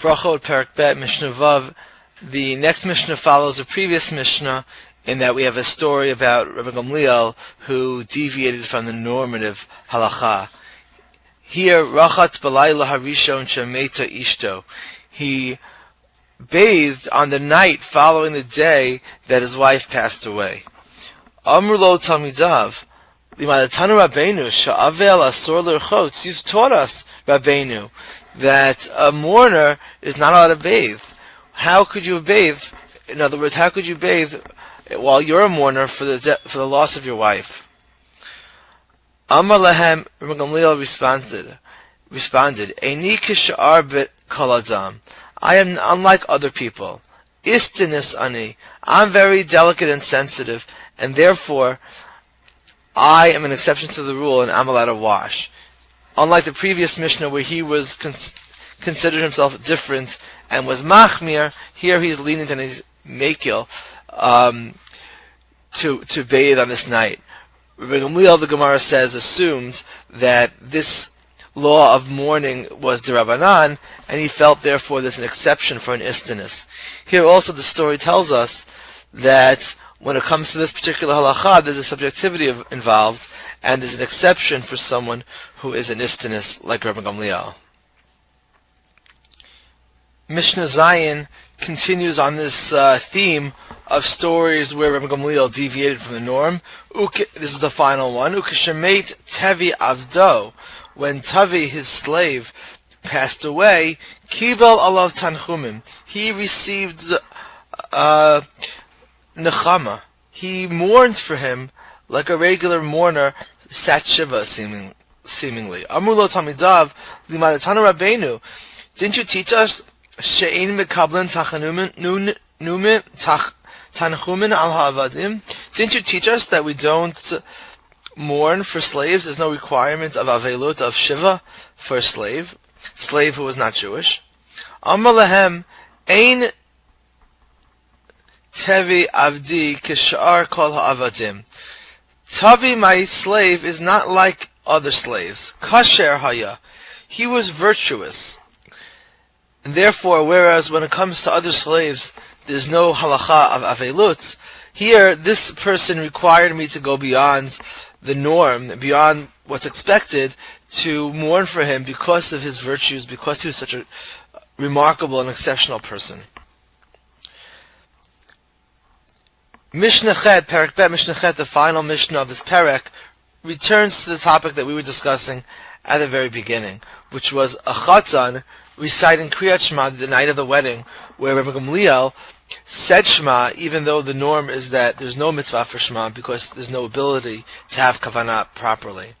Brakhot, Perek Bet, Mishna Vav. The next Mishnah follows the previous Mishnah in that we have a story about Rabbi Gamliel who deviated from the normative halacha. Here, Rachat Balayla Harishon Shemeta Ishto. He bathed on the night following the day that his wife passed away. Amr lo Talmidav. Limadatanu Rabbeinu Sha'avel Asor L'Rchotz. You've taught us, Rabbeinu, that a mourner is not allowed to bathe. How could you bathe? In other words, how could you bathe while you're a mourner for the loss of your wife? Amar lahem, Rabbi Gamliel responded, Eini kish'ar bet kol adam. I am unlike other people. Istinis ani. I'm very delicate and sensitive, and therefore I am an exception to the rule, and I'm allowed to wash. Unlike the previous Mishnah where he was considered himself different and was machmir, here he's lenient and he's mekil to bathe on this night. Rabbi Gamliel, the Gemara says, assumed that this law of mourning was d'Rabbanan, and he felt therefore there's an exception for an istinus. Here also the story tells us that when it comes to this particular halacha, there's a subjectivity involved, and there's an exception for someone who is an istinus like Rabbi Gamliel. Mishnah Zayin continues on this theme of stories where Rabbi Gamliel deviated from the norm. This is the final one. Ukeshemet Tevi Avdo. When Tavi, his slave, passed away, Kibel alav Tanchumim. He received Nechama. He mourned for him like a regular mourner, sat Shiva seemingly. Amulo Tamidav, Limadatanu Rabbeinu. Didn't you teach us She'ein mekablen tanchumin al ha'avadim? Didn't you teach us that we don't mourn for slaves? There's no requirement of avelut, of shiva, for a slave who was not Jewish. Amar lahem, ein tevi avdi kishar kol ha'avadim. Tavi, my slave, is not like other slaves. Kasher haya. He was virtuous. And therefore, whereas when it comes to other slaves, there's no halacha of avelut, here, this person required me to go beyond the norm, beyond what's expected, to mourn for him because of his virtues, because he was such a remarkable and exceptional person. Mishnah Chet, Perek Bet, Mishnah Chet, the final Mishnah of this Perek, returns to the topic that we were discussing at the very beginning, which was a chatan reciting Kriyat Shema the night of the wedding, where Rabbi Gamliel said Shema, even though the norm is that there's no mitzvah for Shema because there's no ability to have kavanah properly.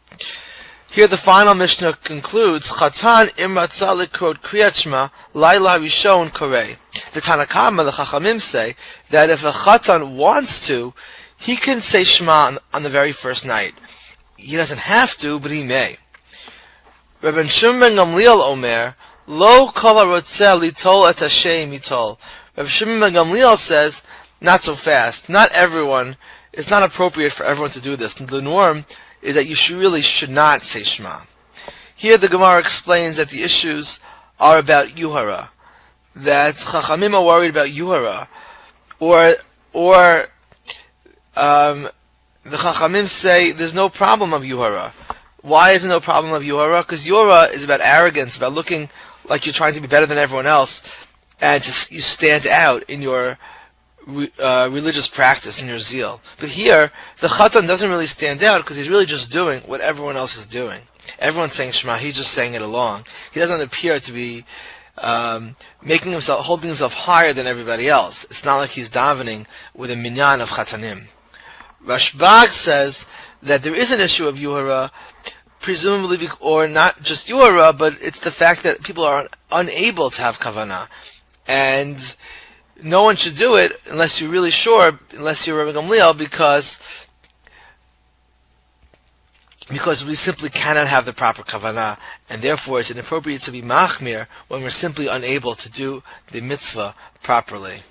Here the final Mishnah concludes, Chatan imatza likrot Kriyat Shema laila rishon korei. The Tanakama, the Chachamim say that if a chatan wants to, he can say Shema on the very first night. He doesn't have to, but he may. Rabbi Shimon ben Gamliel Omer, Lo kol harotzeh litol et Hashem yitol. Rabbi Shimon ben Gamliel says, not so fast. Not everyone. It's not appropriate for everyone to do this. The norm is that you should not say Shema. Here the Gemara explains that the issues are about Yuhara. That Chachamim are worried about Yuhara. Or the Chachamim say there's no problem of Yuhara. Why is there no problem of Yuhara? Because Yuhara is about arrogance, about looking like you're trying to be better than everyone else, and you stand out in your religious practice, in your zeal. But here, the Chatan doesn't really stand out because he's really just doing what everyone else is doing. Everyone's saying Shema, he's just saying it along. He doesn't appear to be holding himself higher than everybody else. It's not like he's davening with a minyan of Chatanim. Rashbag says that there is an issue of Yuhara, presumably, or not just Yuhara, but it's the fact that people are unable to have kavanah. And no one should do it unless you're really sure, unless you're Rabbi Gamliel, because we simply cannot have the proper kavanah, and therefore it's inappropriate to be machmir when we're simply unable to do the mitzvah properly.